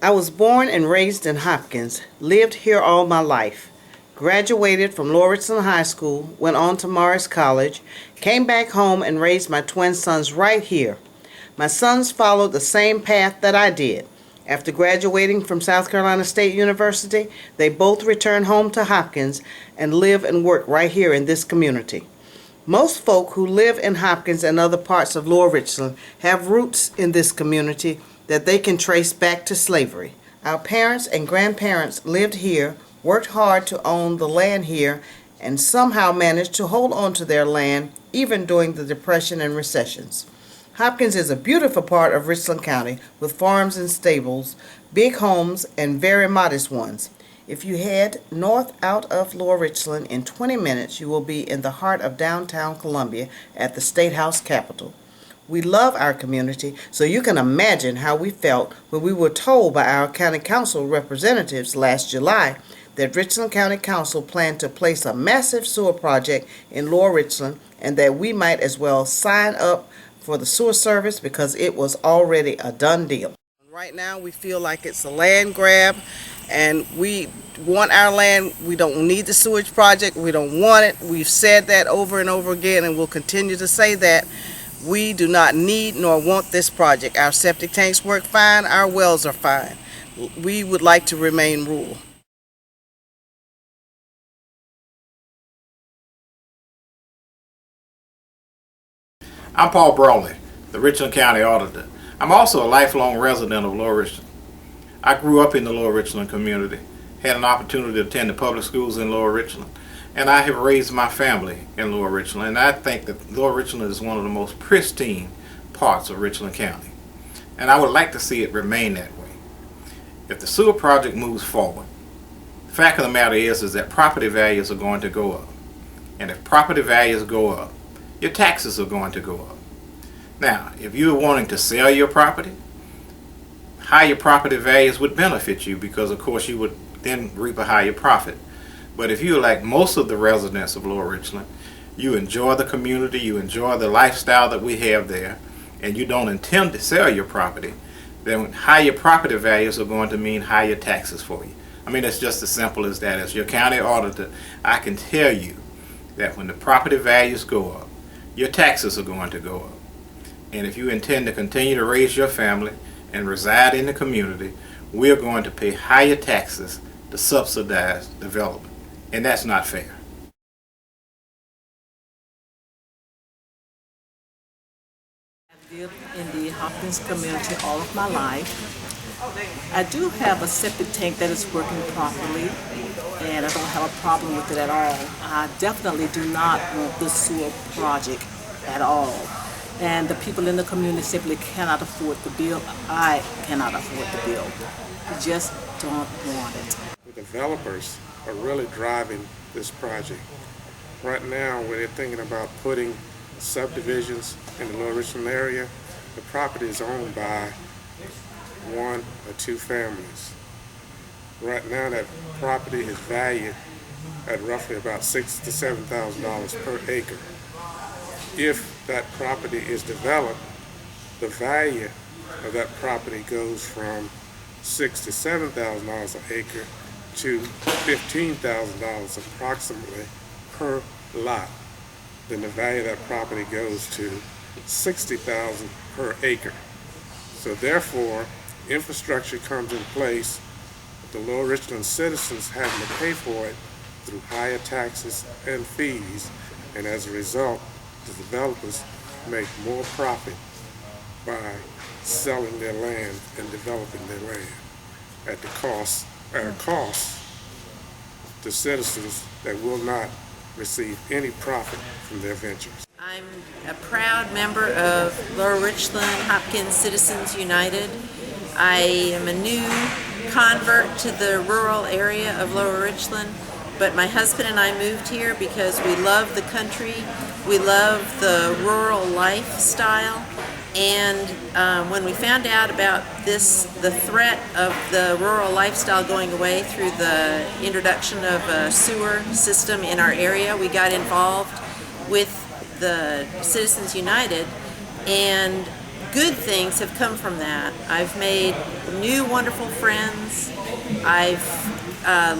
I was born and raised in Hopkins, lived here all my life. Graduated from Richland High School, went on to Morris College, came back home and raised my twin sons right here. My sons followed the same path that I did. After graduating from South Carolina State University, they both returned home to Hopkins and live and work right here in this community. Most folk who live in Hopkins and other parts of Lower Richland have roots in this community that they can trace back to slavery. Our parents and grandparents lived here, worked hard to own the land here, and somehow managed to hold on to their land even during the Depression and recessions. Hopkins is a beautiful part of Richland County with farms and stables, big homes, and very modest ones. If you head north out of Lower Richland in 20 minutes, you will be in the heart of downtown Columbia at the State House Capitol. We love our community, so you can imagine how we felt when we were told by our county council representatives last July that Richland County Council planned to place a massive sewer project in Lower Richland and that we might as well sign up for the sewer service because it was already a done deal. Right now we feel like it's a land grab and we want our land. We don't need the sewage project. We don't want it. We've said that over and over again and we'll continue to say that. We do not need nor want this project. Our septic tanks work fine. Our wells are fine. We would like to remain rural. I'm Paul Brawley, the Richland County Auditor. I'm also a lifelong resident of Lower Richland. I grew up in the Lower Richland community, had an opportunity to attend the public schools in Lower Richland, and I have raised my family in Lower Richland, and I think that Lower Richland is one of the most pristine parts of Richland County, and I would like to see it remain that way. If the sewer project moves forward, the fact of the matter is that property values are going to go up, and if property values go up, your taxes are going to go up. Now, if you're wanting to sell your property, higher property values would benefit you because of course you would then reap a higher profit. But if you're like most of the residents of Lower Richland, you enjoy the community, you enjoy the lifestyle that we have there, and you don't intend to sell your property, then higher property values are going to mean higher taxes for you. I mean, it's just as simple as that. As your county auditor, I can tell you that when the property values go up, your taxes are going to go up. And if you intend to continue to raise your family and reside in the community, we're going to pay higher taxes to subsidize development. And that's not fair. I've lived in the Hopkins community all of my life. I do have a septic tank that is working properly, and I don't have a problem with it at all. I definitely do not want this sewer project at all. And the people in the community simply cannot afford the bill. I cannot afford the bill. We just don't want it. The developers are really driving this project. Right now, when they're thinking about putting subdivisions in the Lower Richland area, the property is owned by one or two families. Right now, that property is valued at roughly about $6,000 to $7,000 per acre. If that property is developed, the value of that property goes from $6,000 to $7,000 an acre to $15,000 approximately per lot. Then the value of that property goes to $60,000 per acre. So therefore, infrastructure comes in place, the Lower Richland citizens having to pay for it through higher taxes and fees, and as a result, the developers make more profit by selling their land and developing their land at a cost to citizens that will not receive any profit from their ventures. I'm a proud member of Lower Richland Hopkins Citizens United. I am a new convert to the rural area of Lower Richland, but my husband and I moved here because we love the country, we love the rural lifestyle, and when we found out about the threat of the rural lifestyle going away through the introduction of a sewer system in our area, we got involved with the Citizens United, and good things have come from that. I've made new wonderful friends. I've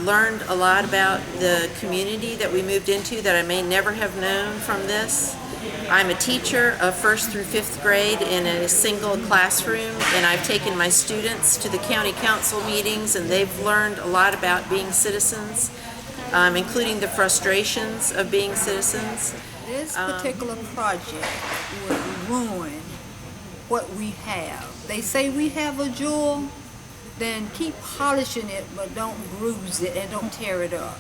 learned a lot about the community that we moved into that I may never have known from this. I'm a teacher of 1st through 5th grade in a single classroom, and I've taken my students to the county council meetings, and they've learned a lot about being citizens, including the frustrations of being citizens. This particular project would ruin what we have. They say we have a jewel, then keep polishing it, but don't bruise it and don't tear it up.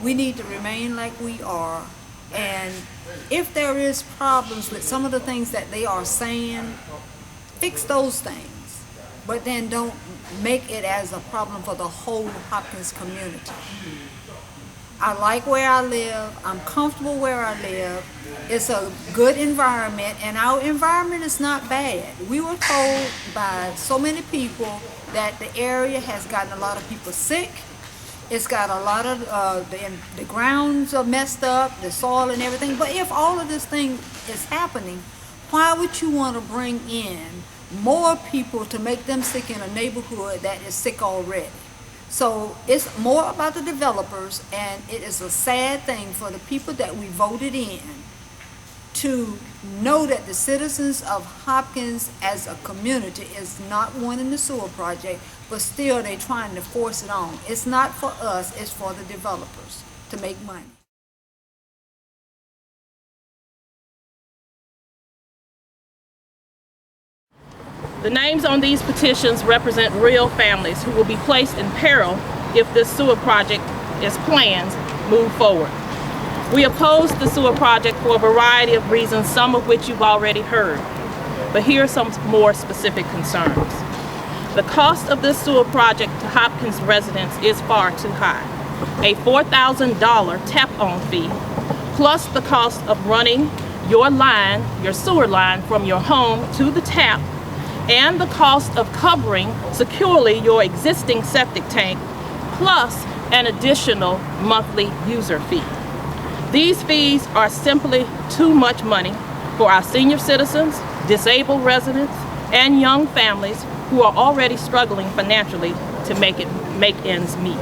We need to remain like we are, and if there is problems with some of the things that they are saying, fix those things, but then don't make it as a problem for the whole Hopkins community. I like where I live, I'm comfortable where I live, it's a good environment, and our environment is not bad. We were told by so many people that the area has gotten a lot of people sick. It's got a lot of, the grounds are messed up, the soil and everything. But if all of this thing is happening, why would you want to bring in more people to make them sick in a neighborhood that is sick already? So it's more about the developers, and it is a sad thing for the people that we voted in to know that the citizens of Hopkins as a community is not wanting the sewer project, but still they're trying to force it on. It's not for us, it's for the developers to make money. The names on these petitions represent real families who will be placed in peril if this sewer project, as planned, move forward. We oppose the sewer project for a variety of reasons, some of which you've already heard. But here are some more specific concerns. The cost of this sewer project to Hopkins residents is far too high. A $4,000 tap-on fee, plus the cost of running your line, your sewer line, from your home to the tap, and the cost of covering securely your existing septic tank, plus an additional monthly user fee. These fees are simply too much money for our senior citizens, disabled residents, and young families who are already struggling financially to make ends meet.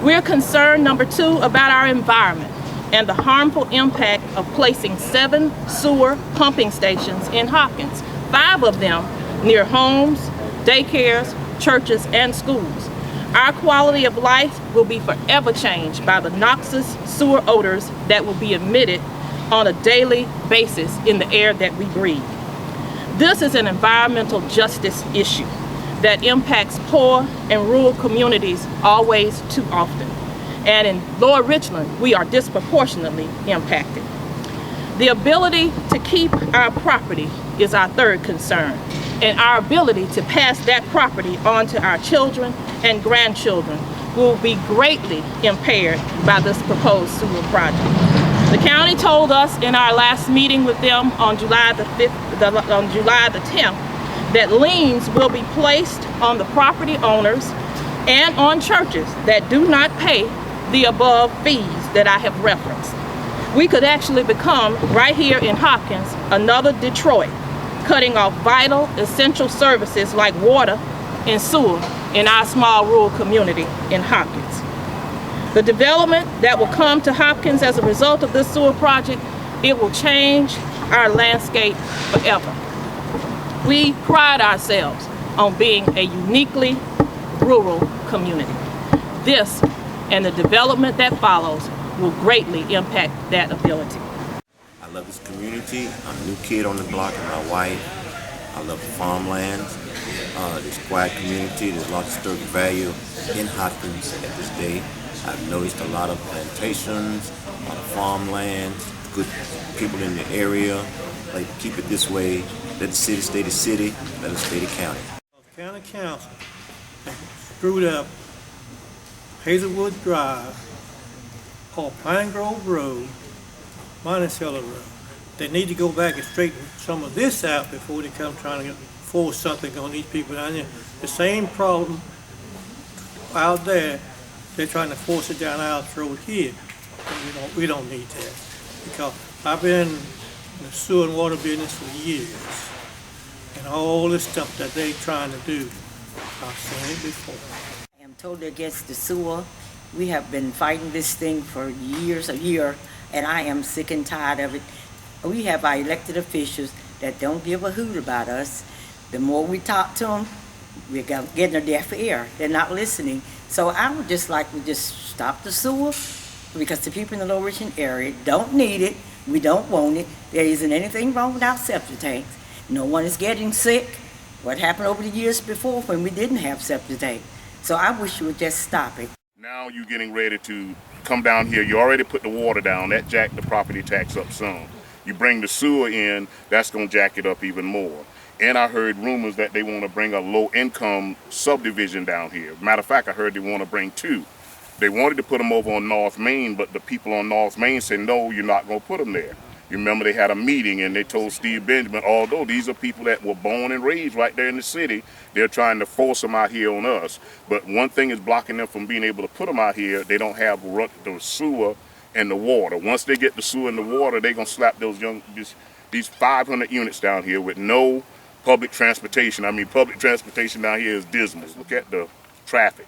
We're concerned, number two, about our environment and the harmful impact of placing 7 sewer pumping stations in Hopkins, 5 of them near homes, daycares, churches, and schools. Our quality of life will be forever changed by the noxious sewer odors that will be emitted on a daily basis in the air that we breathe. This is an environmental justice issue that impacts poor and rural communities always too often. And in Lower Richland, we are disproportionately impacted. The ability to keep our property is our third concern, and our ability to pass that property on to our children and grandchildren will be greatly impaired by this proposed sewer project. The county told us in our last meeting with them on July the 10th, that liens will be placed on the property owners and on churches that do not pay the above fees that I have referenced. We could actually become, right here in Hopkins, another Detroit, cutting off vital, essential services like water and sewer in our small rural community in Hopkins. The development that will come to Hopkins as a result of this sewer project, it will change our landscape forever. We pride ourselves on being a uniquely rural community. This and the development that follows will greatly impact that ability. I love this community. I'm a new kid on the block and my wife. I love the farmlands. This quiet community. There's a lot of historic value in Hopkins at this day. I've noticed a lot of plantations, a lot of farmland, good people in the area. Like, keep it this way. Let the city stay the city. Let it stay the county. County Council screwed up Hazelwood Drive or Pine Grove Road, Monticello Road. They need to go back and straighten some of this out before they come trying to force something on these people down there. The same problem out there, they're trying to force it down our throat here. And we don't need that, because I've been in the sewer and water business for years. and all this stuff that they trying to do. I've seen it before. I am totally against the sewer. We have been fighting this thing for years, a year, and I am sick and tired of it. We have our elected officials that don't give a hoot about us. The more we talk to them, we're getting a deaf ear. They're not listening. So I would just like to just stop the sewer, because the people in the Lower Richland area don't need it. We don't want it. There isn't anything wrong with our septic tanks. No one is getting sick. What happened over the years before when we didn't have septic tanks? So I wish you would just stop it. Now you're getting ready to come down here. You already put the water down. That jacked the property tax up some. You bring the sewer in, that's going to jack it up even more. And I heard rumors that they want to bring a low-income subdivision down here. Matter of fact, I heard they want to bring 2. They wanted to put them over on North Main, but the people on North Main said, no, you're not going to put them there. You remember they had a meeting and they told Steve Benjamin, although these are people that were born and raised right there in the city, they're trying to force them out here on us. But one thing is blocking them from being able to put them out here. They don't have the sewer and the water. Once they get the sewer and the water, they're going to slap these 500 units down here with no public transportation. I mean, public transportation down here is dismal. Look at the traffic.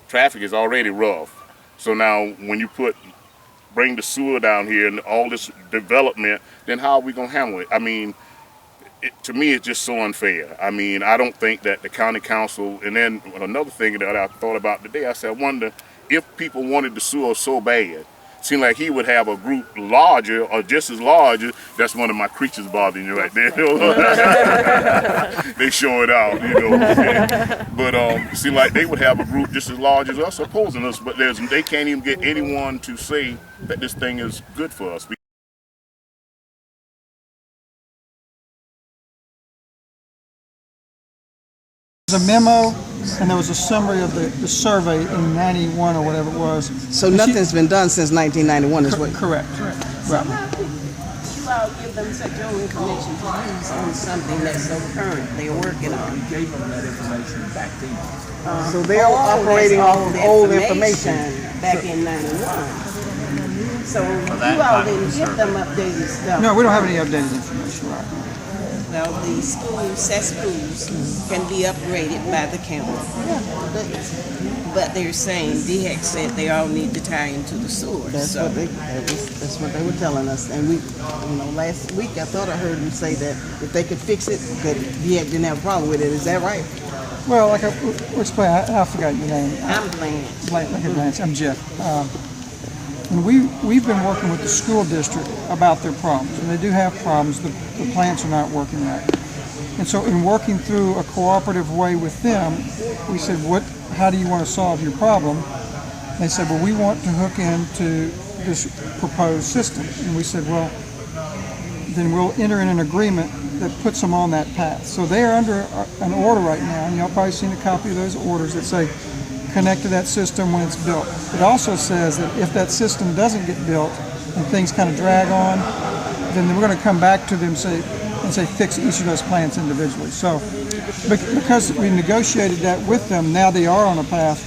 Traffic is already rough. So now when you bring the sewer down here and all this development, then how are we going to handle it? I mean, to me, it's just so unfair. I mean, I don't think that the county council, and then another thing that I thought about today, I said, I wonder if people wanted the sewer so bad, seemed like he would have a group larger or just as large. That's one of my creatures bothering you right there. They show it out, you know. But it seemed like they would have a group just as large as us opposing us, but they can't even get anyone to say that this thing is good for us. There's a memo and there was a summary of the survey in 91 or whatever it was. So nothing's been done since 1991 is what? Correct. Right. You all give them such your information to use on something that's so current they're working on. We gave them that information back then. So they're operating off of old information back in 91. So you all didn't give them updated stuff. No, we don't have any updated information. Right. Well, the school cesspools can be upgraded by the county. But they're saying, DHEC said they all need to tie into the sewer. That's what they were telling us. And we, last week I thought I heard them say that if they could fix it, that DHEC didn't have a problem with it. Is that right? Well, like I explained, I forgot your name. I'm Blanche. Blanche. I'm Jeff. And we've been working with the school district about their problems, and they do have problems. The plants are not working right. And so in working through a cooperative way with them, we said, how do you want to solve your problem? They said, well, we want to hook into this proposed system. And we said, well, then we'll enter in an agreement that puts them on that path. So they are under an order right now, and y'all probably seen a copy of those orders that say, connect to that system when it's built. It also says that if that system doesn't get built and things kind of drag on, then we're going to come back to them and say fix each of those plants individually. So because we negotiated that with them, now they are on a path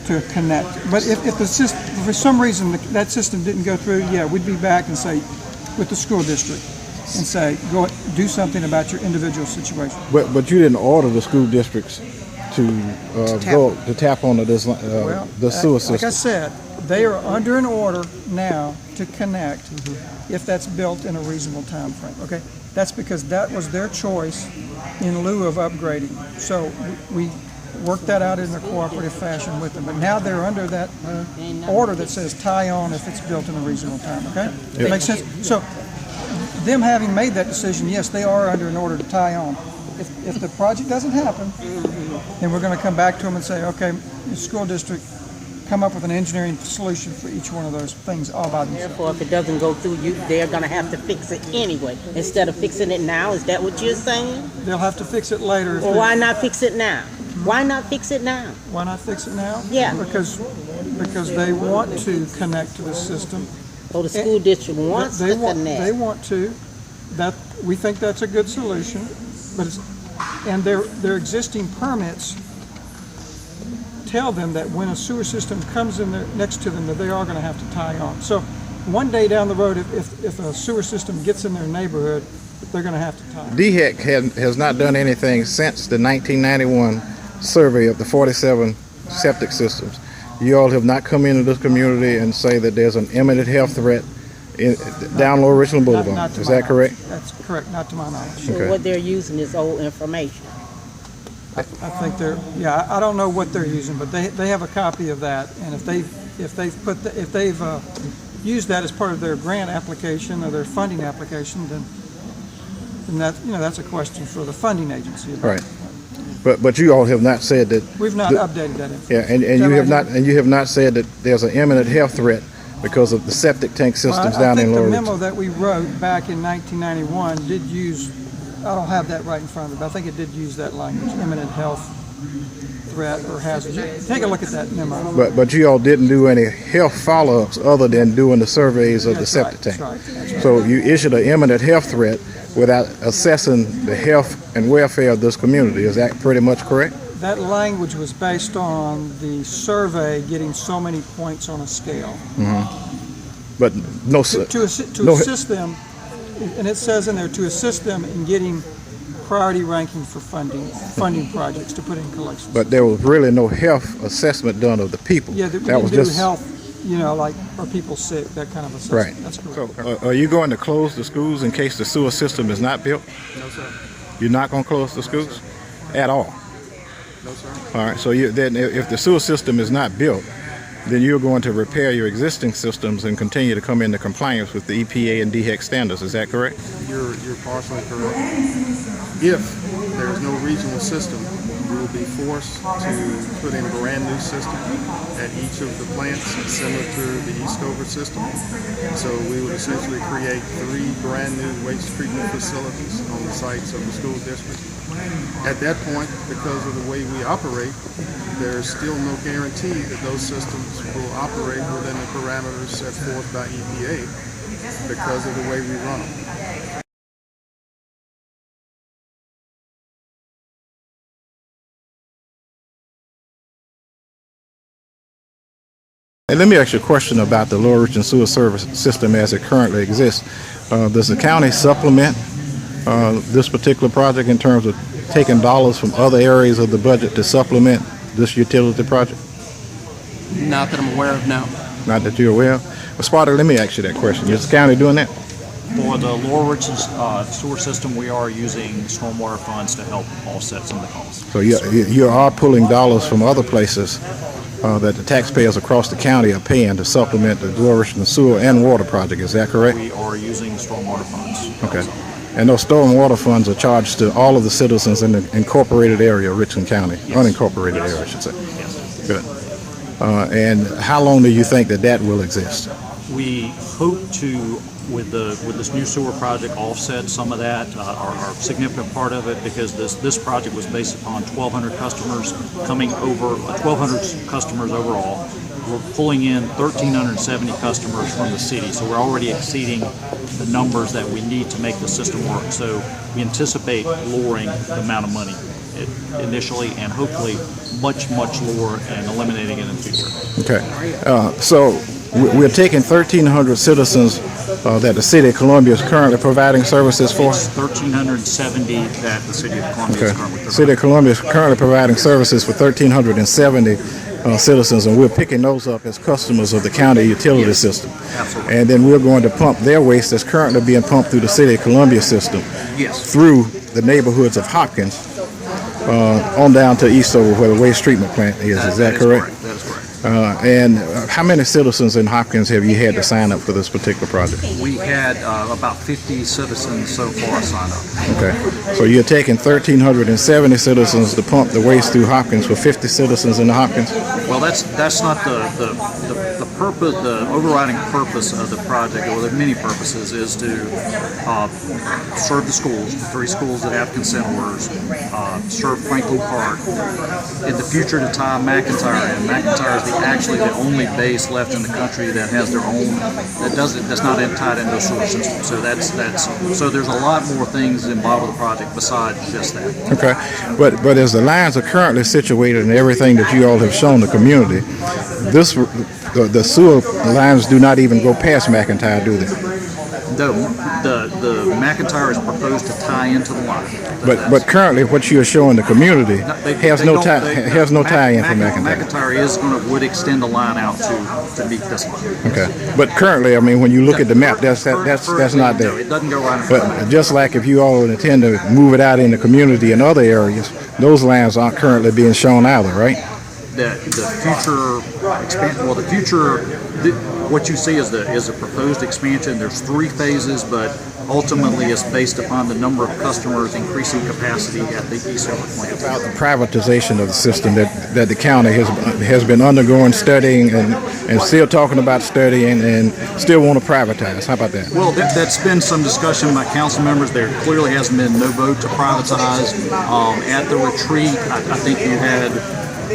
to connect. But if the system, for some reason that system didn't go through, yeah, we'd be back and say with the school district and say go do something about your individual situation. But you didn't order the school districts to tap on the sewer system. Like I said, they are under an order now to connect if that's built in a reasonable time frame. Okay, that's because that was their choice in lieu of upgrading. So we worked that out in a cooperative fashion with them. But now they're under that order that says tie on if it's built in a reasonable time. Okay, that makes sense. So them having made that decision, yes, they are under an order to tie on. If the project doesn't happen, then we're going to come back to them and say, okay, the school district, come up with an engineering solution for each one of those things all by themselves. Therefore, if it doesn't go through, they're going to have to fix it anyway. Instead of fixing it now, is that what you're saying? They'll have to fix it later. Well, why not fix it now? Why not fix it now? Why not fix it now? Yeah. Because they want to connect to the system. Well, the school district wants to connect. They want to. We think that's a good solution. But and their existing permits tell them that when a sewer system comes in there next to them, that they are going to have to tie on. So one day down the road, if a sewer system gets in their neighborhood they're going to have to tie. DHEC has not done anything since the 1991 survey of the 47 septic systems. You all have not come into this community and say that there's an imminent health threat down Lower Richland Boulevard. Not to Is my that correct? knowledge. That's correct, not to my knowledge. So Okay. what they're using is old information. I think they're, yeah, I don't know what they're using, but they have a copy of that, and if they've used that as part of their grant application or their funding application, then that, that's a question for the funding agency. Right. But you all have not said that. We've not updated that information. Yeah, and you have not said that there's an imminent health threat because of the septic tank systems down in Lower I think the Richland. memo that we wrote back in 1991 did use, I don't have that right in front of me, but I think it did use that language, imminent health threat or hazard. Take a look at that memo. But you all didn't do any health follow-ups other than doing the surveys of the septic tank. That's right. So you issued an imminent health threat without assessing the health and welfare of this community. Is that pretty much correct? That language was based on the survey getting so many points on a scale. Mm-hmm. But no, to assist them, and it says in there, to assist them in getting priority ranking for funding projects to put in collections. But there was really no health assessment done of the people. Yeah, we didn't do health, like are people sick, that kind of assessment. Right. That's correct. So, are you going to close the schools in case the sewer system is not built? No, sir. You're not going to close the schools at all? No, sir. All right. So then, if the sewer system is not built, then you're going to repair your existing systems and continue to come into compliance with the EPA and DHEC standards. Is that correct? You're partially correct. If there is no regional system, we will be forced to put in a brand new system at each of the plants similar to the Eastover system. So we would essentially create 3 brand new waste treatment facilities on the sites of the school district. At that point, because of the way we operate, there's still no guarantee that those systems will operate within the parameters set forth by EPA because of the way we run them. And let me ask you a question about the Lower Richland sewer service system as it currently exists. Does the county supplement this particular project in terms of taking dollars from other areas of the budget to supplement this utility project? Not that I'm aware of, no. Not that you're aware of? Well, Sparta, let me ask you that question. Is the county doing that? For the Lower Richland sewer system, we are using stormwater funds to help offset some of the costs. So you are pulling dollars from other places that the taxpayers across the county are paying to supplement the Lower Richland sewer and water project. Is that correct? We are using stormwater funds. Okay. And those stormwater funds are charged to all of the citizens in the incorporated area of Richland County, yes. Unincorporated yes. area, I should say. Yes. Good. And how long do you think that will exist? We hope to, with this new sewer project, offset some of that, our significant part of it, because this project was based upon 1,200 customers coming over, 1,200 customers overall. We're pulling in 1,370 customers from the city, so we're already exceeding the numbers that we need to make the system work. So we anticipate lowering the amount of money initially, and hopefully much lower, and eliminating it in the future. Okay. So we're taking 1,300 citizens that the City of Columbia is currently providing services for? It's 1,370 that the City of Columbia is currently providing. The City of Columbia is currently providing services for 1,370 citizens, and we're picking those up as customers of the county utility system. Absolutely. And then we're going to pump their waste that's currently being pumped through the City of Columbia system through the neighborhoods of Hopkins on down to Eastover where the waste treatment plant is. Is that correct? That is correct. And how many citizens in Hopkins have you had to sign up for this particular project? We had about 50 citizens so far sign up. Okay. So you're taking 1,370 citizens to pump the waste through Hopkins for 50 citizens in Hopkins? Well, that's not the purpose. The overriding purpose of the project, or the many purposes, is to serve the schools, the 3 schools that have consent orders, serve Franklin Park. In the future, to tie McIntyre in. McIntyre is actually the only base left in the country that has their own, that's not tied into a sewer system. So so there's a lot more things involved with the project besides just that. Okay, but as the lines are currently situated and everything that you all have shown the community, the sewer lines do not even go past McIntyre, do they? The McIntyre is proposed to tie into the line. But currently, what you're showing the community has no tie in for McIntyre. McIntyre would extend the line out to meet this line. Okay. But currently, I mean, when you look at the map, that's not there. No, it doesn't go right in But front of it. just like if you all intend to move it out in the community in other areas, those lines aren't currently being shown either, right? The future what you see is a proposed expansion. There's 3 phases, but ultimately it's based upon the number of customers increasing capacity at the Eastover plant. About the privatization of the system that the county has been undergoing studying and still talking about studying and still want to privatize. How about that? Well, that's been some discussion by council members. There clearly hasn't been no vote to privatize. At the retreat, I think you had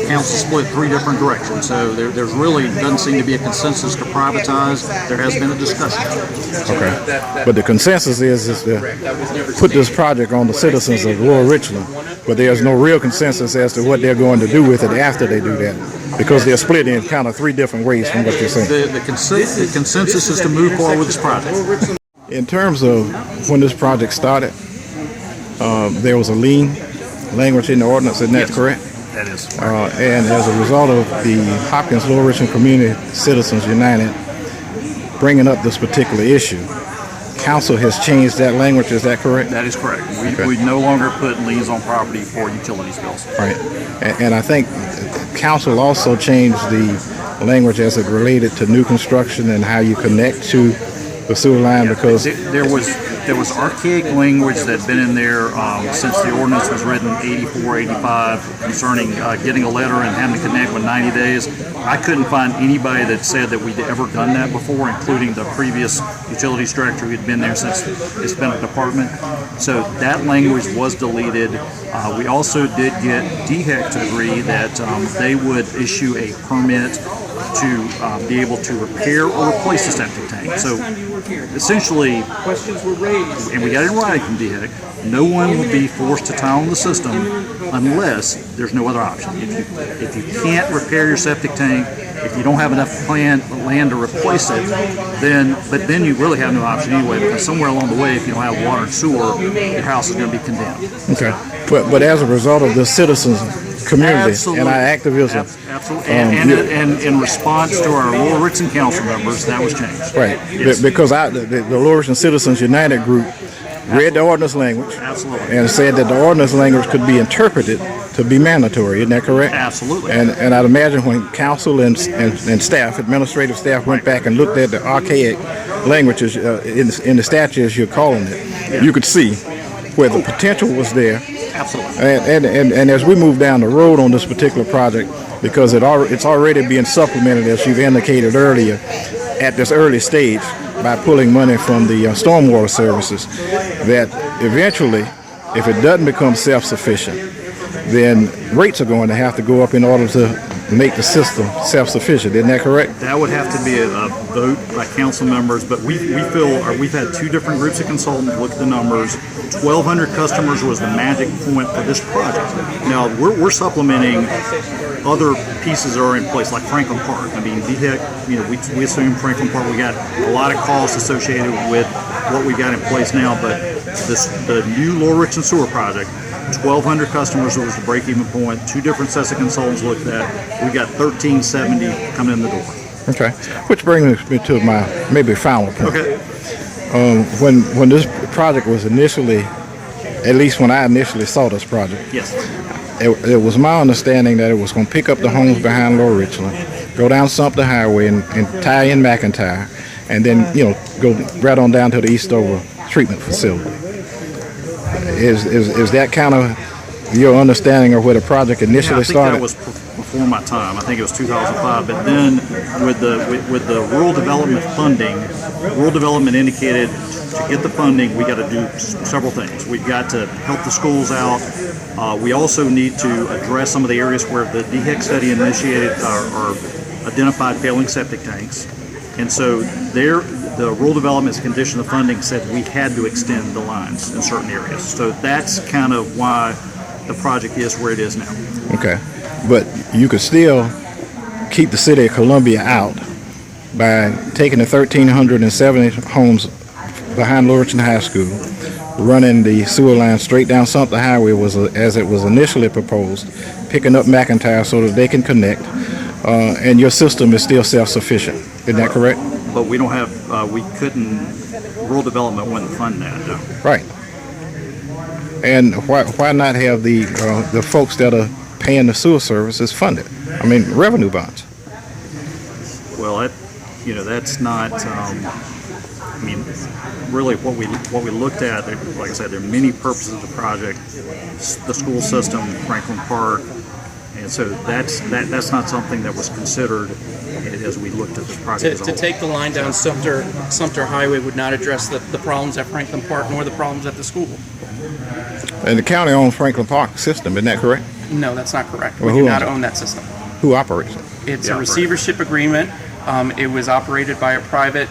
council split 3 different directions, so there's really doesn't seem to be a consensus to privatize. There has been a discussion. Okay, but the consensus is to put this project on the citizens of Lower Richland, but there's no real consensus as to what they're going to do with it after they do that, because they're split in kind of 3 different ways from what you're saying. The consensus is to move forward with this project. In terms of when this project started, there was a lien language in the ordinance, isn't that correct? That is. And as a result of the Hopkins Lower Richland Community Citizens United bringing up this particular issue, council has changed that language, is that correct? That is correct. We no longer put liens on property for utilities bills. Right. And I think council also changed the language as it related to new construction and how you connect to the sewer line, because there was archaic language that's been in there since the ordinance was written 84, 85 concerning getting a letter and having to connect with 90 days. I couldn't find anybody that said that we'd ever done that before, including the previous utilities director who had been there since it's been a department. So that language was deleted. We also did get DHEC to agree that they would issue a permit to be able to repair or replace the septic tank. So essentially, and we got it in writing from DHEC, no one will be forced to tie on the system unless there's no other option. If you can't repair your septic tank, if you don't have enough land to replace it, then you really have no option anyway, because somewhere along the way, if you don't have water and sewer, your house is going to be condemned. Okay, but as a result of the citizens community and our activism, absolutely, and in response to our Lower Richland council members, that was changed. Right, yes. Because the Lower Richland Citizens United group read the ordinance language and said that the ordinance language could be interpreted to be mandatory. Isn't that correct? Absolutely. And I'd imagine when council and staff, administrative staff, went back and looked at the archaic languages in the statutes you're calling it, you could see where the potential was there. Absolutely. And as we move down the road on this particular project, because it's already being supplemented, as you've indicated earlier, at this early stage by pulling money from the stormwater services, that eventually, if it doesn't become self-sufficient, then rates are going to have to go up in order to make the system self-sufficient. Isn't that correct? That would have to be a vote by council members, but we feel, or we've had 2 different groups of consultants look at the numbers. 1,200 customers was the magic point for this project. Now, we're supplementing other pieces that are in place, like Franklin Park. I mean, DHEC, we assume Franklin Park, we got a lot of costs associated with what we got in place now, but the new Lower Richland Sewer project, 1,200 customers was the break-even point. 2 different sets of consultants looked at. We got 1,370 coming in the door. Okay, which brings me to my maybe final point. Okay. When this project was initially, at least when I initially saw this project, yes, it was my understanding that it was going to pick up the homes behind Lower Richland, go down Sumter Highway and tie in McIntyre, and then go right on down to the Eastover treatment facility. Is that kind of your understanding of where the project initially started? That was before my time. I think it was 2005. But then with the rural development funding, rural development indicated to get the funding, we got to do several things. We've got to help the schools out. We also need to address some of the areas where the DHEC study initiated or identified failing septic tanks. And so the rural development's condition of funding said we had to extend the lines in certain areas. So that's kind of why the project is where it is now. Okay, but you could still keep the city of Columbia out by taking the 1,370 homes behind Lower Richland High School, running the sewer line straight down Sumter Highway as it was initially proposed, picking up McIntyre so that they can connect, and your system is still self-sufficient. Isn't that correct? But we don't have, we couldn't, rural development wouldn't fund that, no. Right. And why not have the folks that are paying the sewer services funded? I mean, revenue bonds. Well, that's not, I mean, really what we looked at, like I said, there are many purposes of the project, the school system, Franklin Park, and so that's not something that was considered as we looked at this project. To take the line down Sumter Highway would not address the problems at Franklin Park nor the problems at the school. And the county owns Franklin Park system, isn't that correct? No, that's not correct. Well, we do not own that system. Who operates it? It's a receivership agreement. It was operated by a private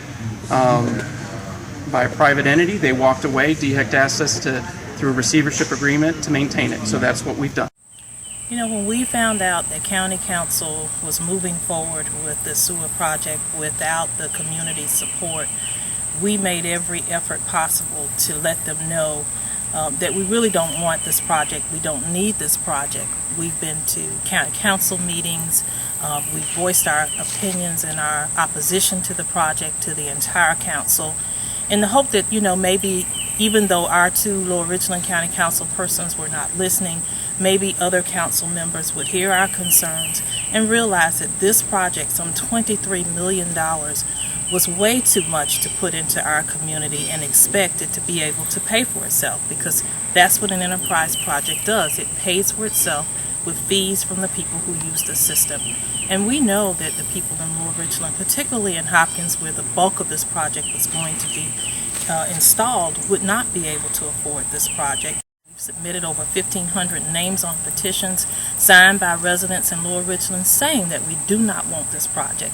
entity. They walked away. DHEC asked us through a receivership agreement to maintain it. So that's what we've done. You know, when we found out that County Council was moving forward with the sewer project without the community support, we made every effort possible to let them know that we really don't want this project. We don't need this project. We've been to county council meetings. We've voiced our opinions and our opposition to the project to the entire council in the hope that, you know, maybe even though our two Lower Richland County Council persons were not listening, maybe other council members would hear our concerns and realize that this project, some $23 million, was way too much to put into our community and expect it to be able to pay for itself, because that's what an enterprise project does. It pays for itself with fees from the people who use the system. And we know that the people in Lower Richland, particularly in Hopkins, where the bulk of this project was going to be installed, would not be able to afford this project. We've submitted over 1,500 names on petitions signed by residents in Lower Richland saying that we do not want this project.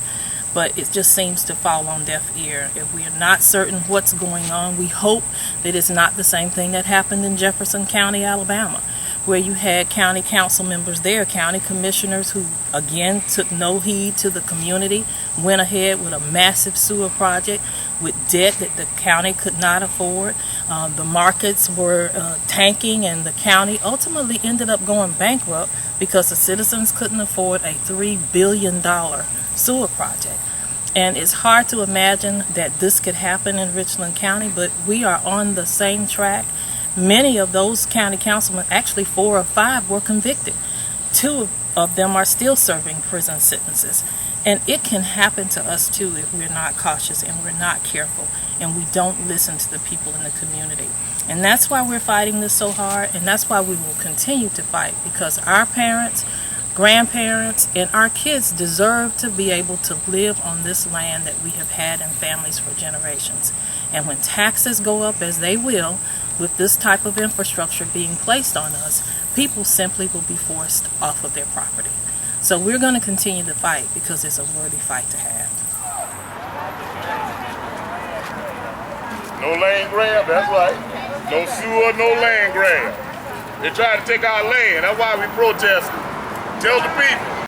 But it just seems to fall on deaf ear. If we are not certain what's going on, we hope that it's not the same thing that happened in Jefferson County, Alabama, where you had county council members there, county commissioners who, again, took no heed to the community, went ahead with a massive sewer project with debt that the county could not afford. The markets were tanking, and the county ultimately ended up going bankrupt because the citizens couldn't afford a $3 billion sewer project. And it's hard to imagine that this could happen in Richland County, but we are on the same track. Many of those county councilmen, actually 4 or 5, were convicted. 2 of them are still serving prison sentences. And it can happen to us too if we're not cautious and we're not careful and we don't listen to the people in the community. And that's why we're fighting this so hard, and that's why we will continue to fight, because our parents, grandparents, and our kids deserve to be able to live on this land that we have had in families for generations. And when taxes go up, as they will, with this type of infrastructure being placed on us, people simply will be forced off of their property. So we're going to continue to fight because it's a worthy fight to have. No land grab, that's right. No sewer, no land grab. They tried to take our land, that's why we protested. Tell the people.